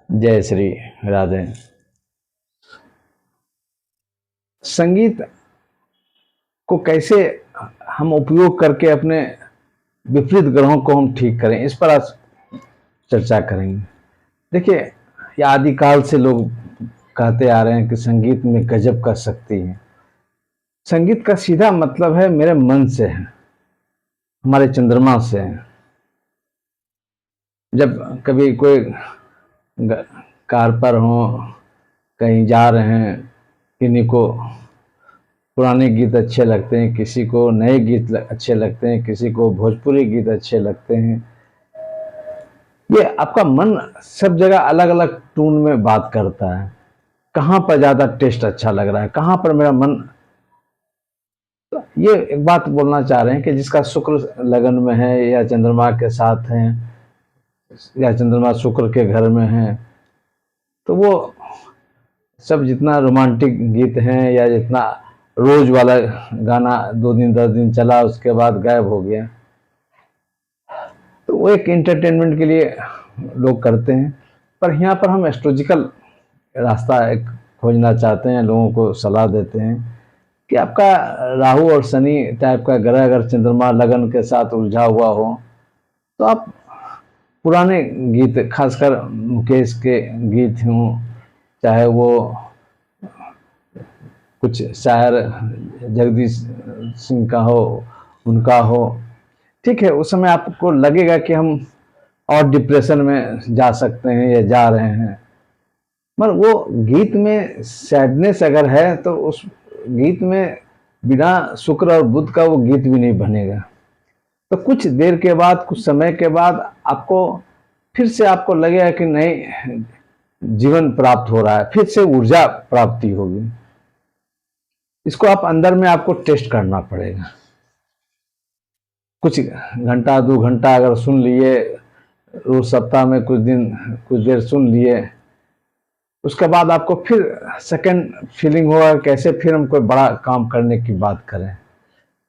जय श्री राधे। संगीत को कैसे हम उपयोग करके अपने विपरीत ग्रहों को हम ठीक करें, इस पर आज चर्चा करेंगे। देखिए, ये आदिकाल से लोग कहते आ रहे हैं कि संगीत में गजब का शक्ति है। संगीत का सीधा मतलब है मेरे मन से है, हमारे चंद्रमा से है। जब कभी कोई कार पर हो, कहीं जा रहे हैं, किन्हीं को पुराने गीत अच्छे लगते हैं, किसी को नए गीत अच्छे लगते हैं, किसी को भोजपुरी गीत अच्छे लगते हैं। ये आपका मन सब जगह अलग अलग टून में बात करता है। कहाँ पर ज़्यादा टेस्ट अच्छा लग रहा है, कहाँ पर मेरा मन। तो ये एक बात बोलना चाह रहे हैं कि जिसका शुक्र लगन में है या चंद्रमा के साथ है या चंद्रमा शुक्र के घर में है, तो वो सब जितना रोमांटिक गीत हैं या जितना रोज वाला गाना 2 दिन 10 दिन चला उसके बाद गायब हो गया, तो वो एक एंटरटेनमेंट के लिए लोग करते हैं। पर यहाँ पर हम एस्ट्रोलॉजिकल रास्ता एक खोजना चाहते हैं, लोगों को सलाह देते हैं कि आपका राहु और शनि टाइप का ग्रह अगर चंद्रमा लगन के साथ उलझा हुआ हो तो आप पुराने गीत, खासकर मुकेश के गीत हों, चाहे वो कुछ शायर जगदीश सिंह का हो, उनका हो, ठीक है, उस समय आपको लगेगा कि हम और डिप्रेशन में जा सकते हैं या जा रहे हैं। मगर वो गीत में सैडनेस अगर है तो उस गीत में बिना शुक्र और बुध का वो गीत भी नहीं बनेगा। तो कुछ देर के बाद, कुछ समय के बाद आपको फिर से आपको लगेगा कि नहीं, जीवन प्राप्त हो रहा है, फिर से ऊर्जा प्राप्ति होगी। इसको आप अंदर में आपको टेस्ट करना पड़ेगा। कुछ घंटा 2 घंटा अगर सुन लिए, रोज सप्ताह में कुछ दिन कुछ देर सुन लिए, उसके बाद आपको फिर सेकंड फीलिंग होगा कैसे फिर हम कोई बड़ा काम करने की बात करें।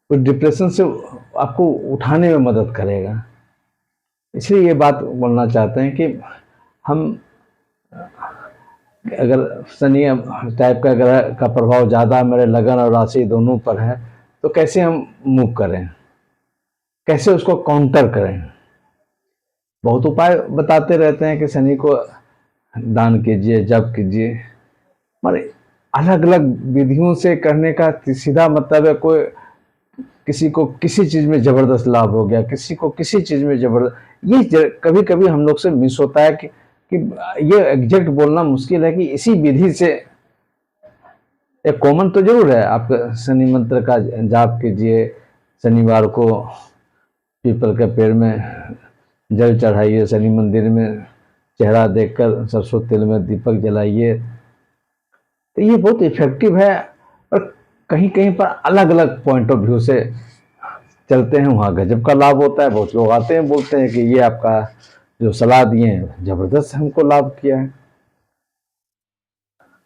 उस डिप्रेशन से आपको उठाने में मदद करेगा। इसलिए ये बात बोलना चाहते हैं कि हम अगर शनि टाइप का ग्रह का प्रभाव ज़्यादा मेरे लगन और राशि दोनों पर है, तो कैसे हम मूव करें, कैसे उसको काउंटर करें। बहुत उपाय बताते रहते हैं कि शनि को दान कीजिए, जप कीजिए, मगर अलग अलग विधियों से करने का सीधा मतलब है कोई किसी को किसी चीज़ में ज़बरदस्त लाभ हो गया, किसी को किसी चीज़ में ज़बरदस्त। ये कभी कभी हम लोग से मिस होता है कि ये एग्जैक्ट बोलना मुश्किल है कि इसी विधि से। एक कॉमन तो जरूर है, आप शनि मंत्र का जाप कीजिए, शनिवार को पीपल के पेड़ में जल चढ़ाइए, शनि मंदिर में चेहरा देखकर सरसों तेल में दीपक जलाइए। तो ये बहुत इफेक्टिव है। और कहीं कहीं पर अलग अलग पॉइंट ऑफ व्यू से चलते हैं, वहाँ गजब का लाभ होता है। बहुत लोग आते हैं, बोलते हैं कि ये आपका जो सलाह दिए हैं जबरदस्त हमको लाभ किया है।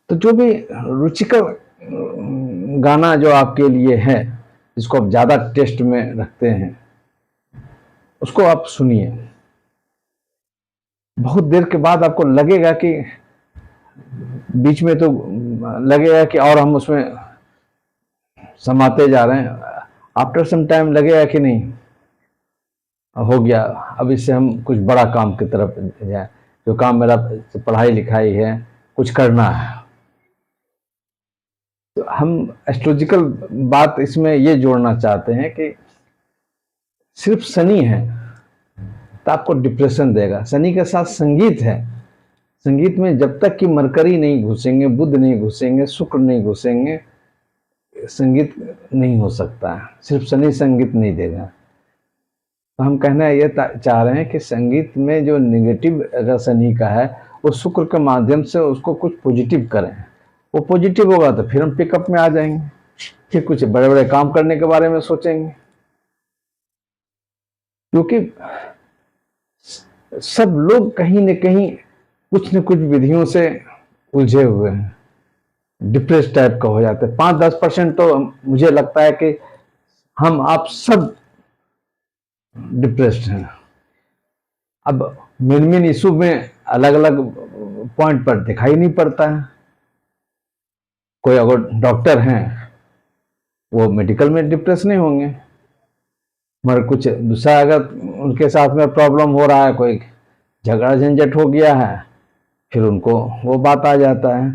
तो जो भी रुचिकर गाना जो आपके लिए है, जिसको आप ज़्यादा टेस्ट में रखते हैं, उसको आप सुनिए। बहुत देर के बाद आपको लगेगा कि बीच में तो लगेगा कि और हम उसमें समाते जा रहे हैं, आफ्टर सम टाइम लगेगा कि नहीं, हो गया, अब इससे हम कुछ बड़ा काम की तरफ जाए, जो काम मेरा पढ़ाई लिखाई है, कुछ करना है। तो हम एस्ट्रोलॉजिकल बात इसमें ये जोड़ना चाहते हैं कि सिर्फ शनि है तो आपको डिप्रेशन देगा। शनि के साथ संगीत है, संगीत में जब तक कि मरकरी नहीं घुसेंगे, बुध नहीं घुसेंगे, शुक्र नहीं घुसेंगे, संगीत नहीं हो सकता है। सिर्फ शनि संगीत नहीं देगा। तो हम कहना ये चाह रहे हैं कि संगीत में जो नेगेटिव अगर शनि का है, वो शुक्र के माध्यम से उसको कुछ पॉजिटिव करें। वो पॉजिटिव होगा तो फिर हम पिकअप में आ जाएंगे, फिर कुछ बड़े बड़े काम करने के बारे में सोचेंगे। क्योंकि सब लोग कहीं न कहीं कुछ न कुछ विधियों से उलझे हुए हैं, डिप्रेस टाइप का हो जाते हैं। 5-10% तो मुझे लगता है कि हम आप सब डिप्रेस्ड हैं। अब मेन मेन इशू में अलग अलग पॉइंट पर दिखाई नहीं पड़ता है। कोई अगर डॉक्टर हैं वो मेडिकल में डिप्रेस नहीं होंगे, मगर कुछ दूसरा अगर उनके साथ में प्रॉब्लम हो रहा है, कोई झगड़ा झंझट हो गया है, फिर उनको वो बात आ जाता है,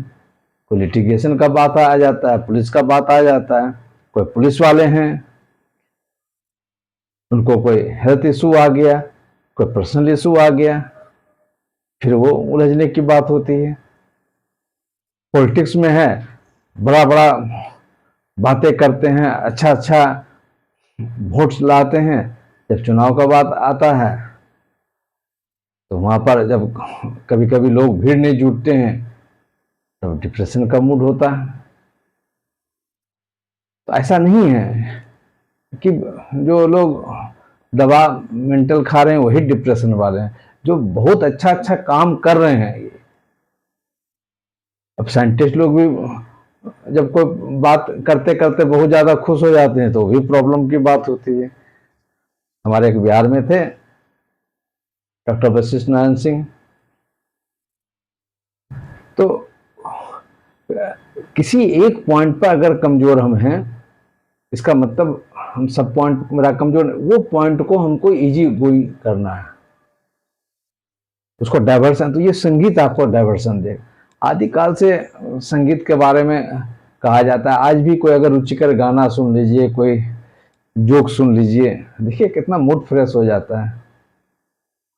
कोई लिटिगेशन का बात आ जाता है, पुलिस का बात आ जाता है। कोई पुलिस वाले हैं, उनको कोई हेल्थ इशू आ गया, कोई पर्सनल इशू आ गया, फिर वो उलझने की बात होती है। पॉलिटिक्स में है, बड़ा बड़ा बातें करते हैं, अच्छा अच्छा वोट्स लाते हैं, जब चुनाव का बात आता है तो वहां पर जब कभी कभी लोग भीड़ नहीं जुटते हैं तब डिप्रेशन का मूड होता है। तो ऐसा नहीं है कि जो लोग दवा मेंटल खा रहे हैं वही डिप्रेशन वाले हैं, जो बहुत अच्छा अच्छा काम कर रहे हैं। अब साइंटिस्ट लोग भी जब कोई बात करते करते बहुत ज्यादा खुश हो जाते हैं तो भी प्रॉब्लम की बात होती है। हमारे एक बिहार में थे डॉक्टर वशिष्ठ नारायण सिंह, तो किसी एक पॉइंट पर अगर कमजोर हम हैं, इसका मतलब हम सब पॉइंट मेरा कमजोर, वो पॉइंट को हमको इजी गोइंग करना है, उसको डाइवर्सन। तो ये संगीत आपको डाइवर्सन दे। आदिकाल से संगीत के बारे में कहा जाता है, आज भी कोई अगर रुचिकर गाना सुन लीजिए, कोई जोक सुन लीजिए, देखिए कितना मूड फ्रेश हो जाता है।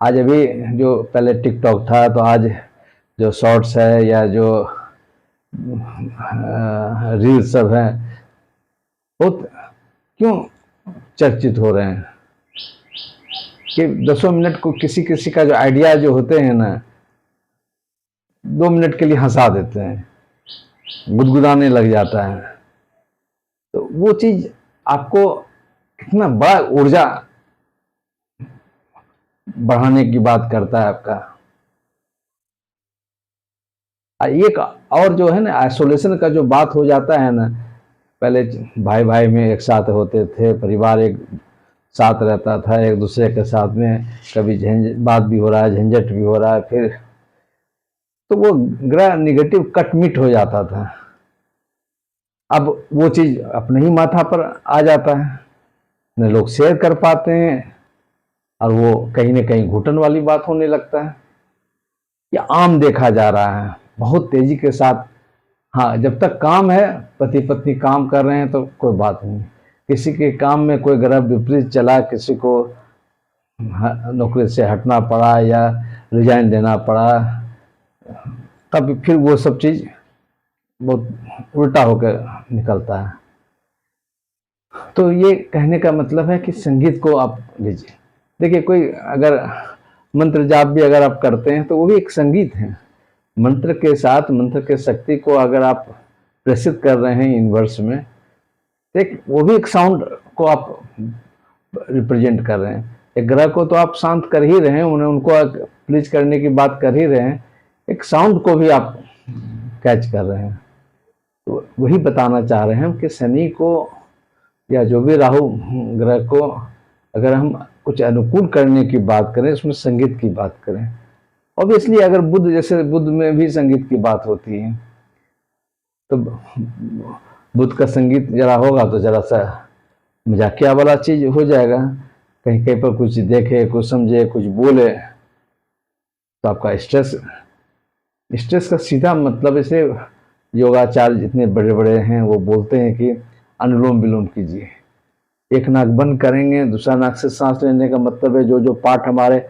आज अभी जो पहले टिकटॉक था, तो आज जो शॉर्ट्स है या जो रील्स सब है, बहुत क्यों चर्चित हो रहे हैं कि 10 मिनट को किसी किसी का जो आइडिया जो होते हैं ना, 2 मिनट के लिए हंसा देते हैं, गुदगुदाने लग जाता है। तो वो चीज आपको कितना बड़ा ऊर्जा बढ़ाने की बात करता है आपका। एक और जो है ना, आइसोलेशन का जो बात हो जाता है ना, पहले भाई भाई में एक साथ होते थे, परिवार एक साथ रहता था, एक दूसरे के साथ में कभी बात भी हो रहा है, झंझट भी हो रहा है, फिर तो वो ग्रह निगेटिव कटमिट हो जाता था। अब वो चीज अपने ही माथा पर आ जाता है, न लोग शेयर कर पाते हैं, और वो कहीं ना कहीं घुटन वाली बात होने लगता है। ये आम देखा जा रहा है बहुत तेजी के साथ। हाँ, जब तक काम है, पति पत्नी काम कर रहे हैं तो कोई बात नहीं, किसी के काम में कोई ग्रह विपरीत चला, किसी को नौकरी से हटना पड़ा या रिजाइन देना पड़ा, तब फिर वो सब चीज बहुत उल्टा होकर निकलता है। तो ये कहने का मतलब है कि संगीत को आप लीजिए। देखिए, कोई अगर मंत्र जाप भी अगर आप करते हैं तो वो भी एक संगीत है। मंत्र के साथ मंत्र के शक्ति को अगर आप प्रेषित कर रहे हैं यूनिवर्स में, एक वो भी एक साउंड को आप रिप्रेजेंट कर रहे हैं। एक ग्रह को तो आप शांत कर ही रहे हैं, उनको प्लीज करने की बात कर ही रहे हैं, एक साउंड को भी आप कैच कर रहे हैं। तो वही बताना चाह रहे हैं कि शनि को या जो भी राहु ग्रह को अगर हम कुछ अनुकूल करने की बात करें, उसमें संगीत की बात करें। ऑब्वियसली अगर बुध, जैसे बुध में भी संगीत की बात होती है, तो बुध का संगीत जरा होगा तो जरा सा मजाकिया वाला चीज हो जाएगा, कहीं कहीं पर कुछ देखे, कुछ समझे, कुछ बोले तो आपका स्ट्रेस का सीधा मतलब, इसे योगाचार्य जितने बड़े बड़े हैं वो बोलते हैं कि अनुलोम विलोम कीजिए। एक नाक बंद करेंगे, दूसरा नाक से सांस लेने का मतलब है जो जो पार्ट हमारे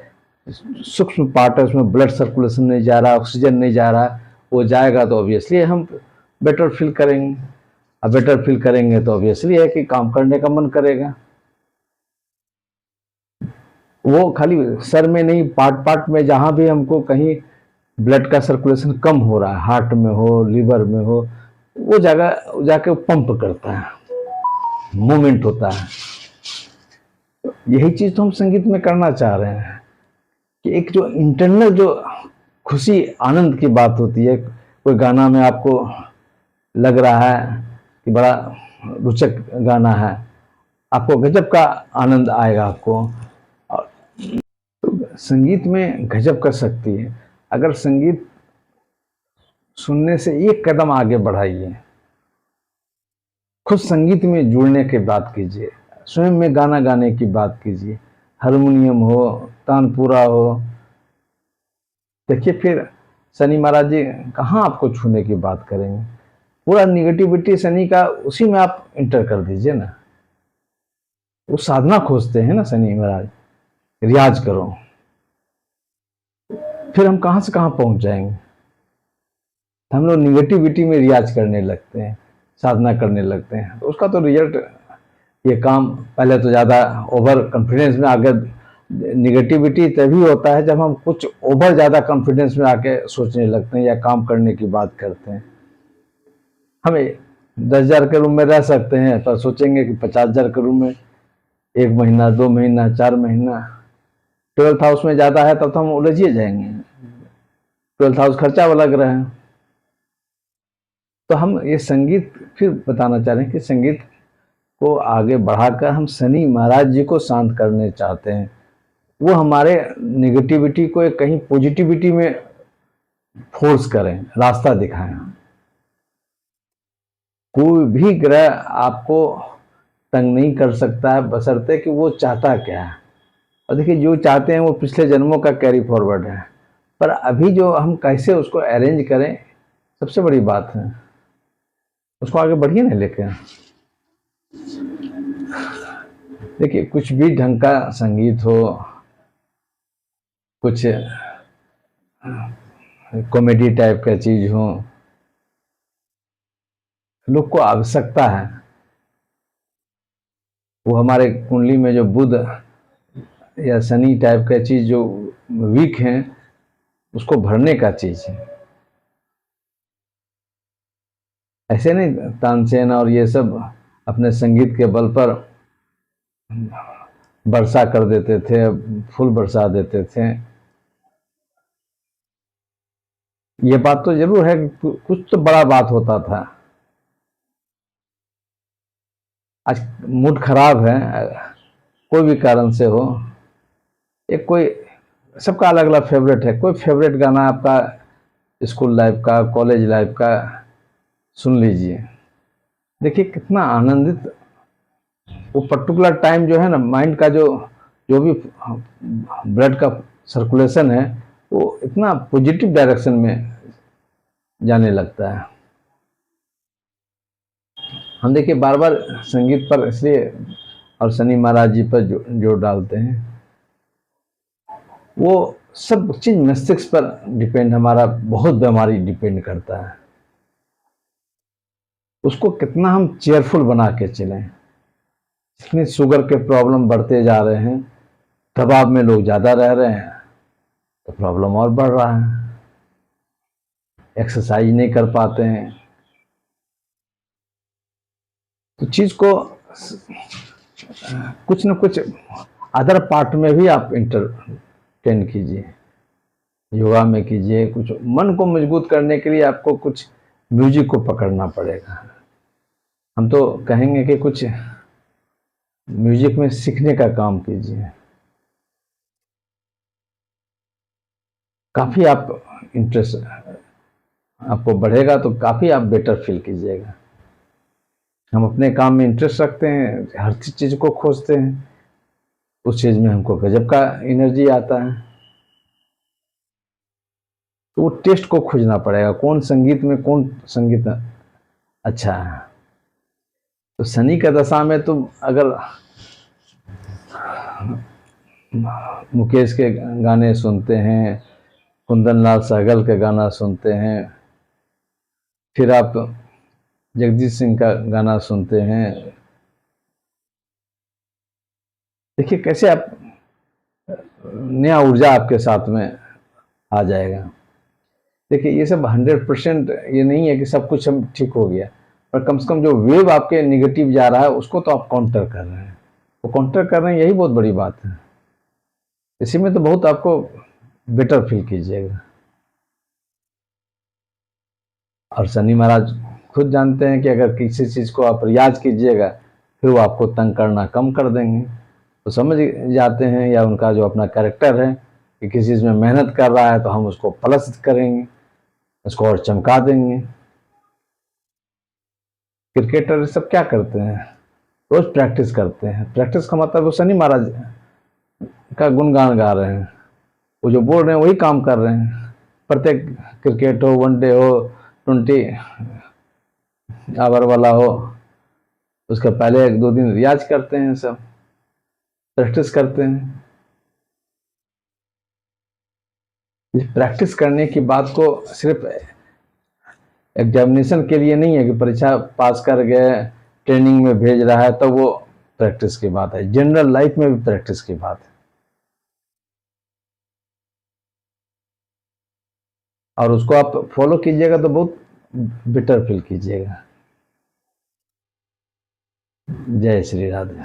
सूक्ष्म पार्ट है उसमें ब्लड सर्कुलेशन नहीं जा रहा, ऑक्सीजन नहीं जा रहा, वो जाएगा तो ऑब्वियसली हम बेटर फील करेंगे। अब बेटर फील करेंगे तो ऑब्वियसली है कि काम करने का मन करेगा। वो खाली सर में नहीं, पार्ट पार्ट में जहां भी हमको कहीं ब्लड का सर्कुलेशन कम हो रहा है, हार्ट में हो, लीवर में हो, वो जगह जाके पंप करता है, मूवमेंट होता है। यही चीज तो हम संगीत में करना चाह रहे हैं कि एक जो इंटरनल जो खुशी आनंद की बात होती है, कोई गाना में आपको लग रहा है कि बड़ा रोचक गाना है, आपको गजब का आनंद आएगा आपको। और तो संगीत में गजब का शक्ति है। अगर संगीत सुनने से एक कदम आगे बढ़ाइए, खुद संगीत में जुड़ने की बात कीजिए, स्वयं में गाना गाने की बात कीजिए, हारमोनियम हो, तानपुरा हो। देखिए फिर शनि महाराज जी कहाँ आपको छूने की बात करेंगे। पूरा निगेटिविटी शनि का उसी में आप इंटर कर दीजिए ना। वो साधना खोजते हैं ना शनि महाराज, रियाज करो। फिर हम कहाँ से कहाँ पहुंच जाएंगे। हम लोग निगेटिविटी में रियाज करने लगते हैं, साधना करने लगते हैं, तो उसका तो रिजल्ट, ये काम पहले तो ज़्यादा ओवर कॉन्फिडेंस में आगे। निगेटिविटी तभी होता है जब हम कुछ ओवर ज़्यादा कॉन्फिडेंस में आके सोचने लगते हैं या काम करने की बात करते हैं। हमें 10,000 के रूम में रह सकते हैं, पर सोचेंगे कि 50,000 के रूम में 1 महीना, 2 महीना, 4 महीना, 12th हाउस में ज़्यादा है तब तो हम उलझिए जाएंगे। 12th हाउस खर्चा लग रहा है। तो हम ये संगीत फिर बताना चाह रहे हैं कि संगीत को आगे बढ़ाकर हम शनि महाराज जी को शांत करने चाहते हैं। वो हमारे नेगेटिविटी को एक कहीं पॉजिटिविटी में फोर्स करें, रास्ता दिखाएं। कोई भी ग्रह आपको तंग नहीं कर सकता है, बशर्ते कि वो चाहता क्या है। और देखिए जो चाहते हैं वो पिछले जन्मों का कैरी फॉरवर्ड है, पर अभी जो हम कैसे उसको अरेंज करें, सबसे बड़ी बात है। उसको आगे बढ़िए ना लेके। देखिए कुछ भी ढंग का संगीत हो, कुछ कॉमेडी टाइप का चीज हो, लोग को आवश्यकता है। वो हमारे कुंडली में जो बुध या शनि टाइप का चीज जो वीक है, उसको भरने का चीज है। ऐसे नहीं तानसेन और ये सब अपने संगीत के बल पर वर्षा कर देते थे, फूल बरसा देते थे। ये बात तो जरूर है कि कुछ तो बड़ा बात होता था। आज मूड खराब है, कोई भी कारण से हो, एक कोई, सबका अलग अलग फेवरेट है। कोई फेवरेट गाना आपका स्कूल लाइफ का, कॉलेज लाइफ का सुन लीजिए, देखिए कितना आनंदित वो पर्टिकुलर टाइम जो है ना, माइंड का जो भी ब्लड का सर्कुलेशन है, वो इतना पॉजिटिव डायरेक्शन में जाने लगता है। हम देखिए बार बार संगीत पर इसलिए और शनि महाराज जी पर जोर डालते हैं, वो सब चीज मस्तिष्क पर डिपेंड, हमारा बहुत बीमारी डिपेंड करता है। उसको कितना हम चेयरफुल बना के चलें। इतनी शुगर के प्रॉब्लम बढ़ते जा रहे हैं, दबाव में लोग ज्यादा रह रहे हैं, तो प्रॉब्लम और बढ़ रहा है। एक्सरसाइज नहीं कर पाते हैं, तो चीज को कुछ न कुछ अदर पार्ट में भी आप इंटरटेन कीजिए, योगा में कीजिए। कुछ मन को मजबूत करने के लिए आपको कुछ म्यूजिक को पकड़ना पड़ेगा। हम तो कहेंगे कि कुछ म्यूजिक में सीखने का काम कीजिए, काफी आप इंटरेस्ट आपको बढ़ेगा, तो काफी आप बेटर फील कीजिएगा। हम अपने काम में इंटरेस्ट रखते हैं, हर चीज को खोजते हैं, उस चीज में हमको गजब का एनर्जी आता है। तो वो टेस्ट को खोजना पड़ेगा, कौन संगीत में कौन संगीत अच्छा है। तो शनि का दशा में तो अगर मुकेश के गाने सुनते हैं, कुंदन लाल सहगल के गाना सुनते हैं, फिर आप जगजीत सिंह का गाना सुनते हैं, देखिए कैसे आप नया ऊर्जा आपके साथ में आ जाएगा। देखिए ये सब 100% ये नहीं है कि सब कुछ हम ठीक हो गया, पर कम से कम जो वेव आपके निगेटिव जा रहा है उसको तो आप काउंटर कर रहे हैं। वो काउंटर कर रहे हैं, यही बहुत बड़ी बात है। इसी में तो बहुत आपको बेटर फील कीजिएगा। और शनि महाराज खुद जानते हैं कि अगर किसी चीज को आप रियाज कीजिएगा, फिर वो आपको तंग करना कम कर देंगे। तो समझ जाते हैं, या उनका जो अपना कैरेक्टर है कि किसी चीज में मेहनत कर रहा है तो हम उसको प्लस करेंगे, उसको और चमका देंगे। क्रिकेटर सब क्या करते हैं, रोज प्रैक्टिस करते हैं। प्रैक्टिस का मतलब वो शनि महाराज का गुणगान गा रहे हैं, वो जो बोल रहे हैं वही काम कर रहे हैं। प्रत्येक क्रिकेट हो, वनडे हो, 20 ओवर वाला हो, उसके पहले 1-2 दिन रियाज करते हैं, सब प्रैक्टिस करते हैं। इस प्रैक्टिस करने की बात को सिर्फ एग्जामिनेशन के लिए नहीं है कि परीक्षा पास कर गए, ट्रेनिंग में भेज रहा है तो वो प्रैक्टिस की बात है, जनरल लाइफ में भी प्रैक्टिस की बात है। और उसको आप फॉलो कीजिएगा तो बहुत बेटर फील कीजिएगा। जय श्री राधे।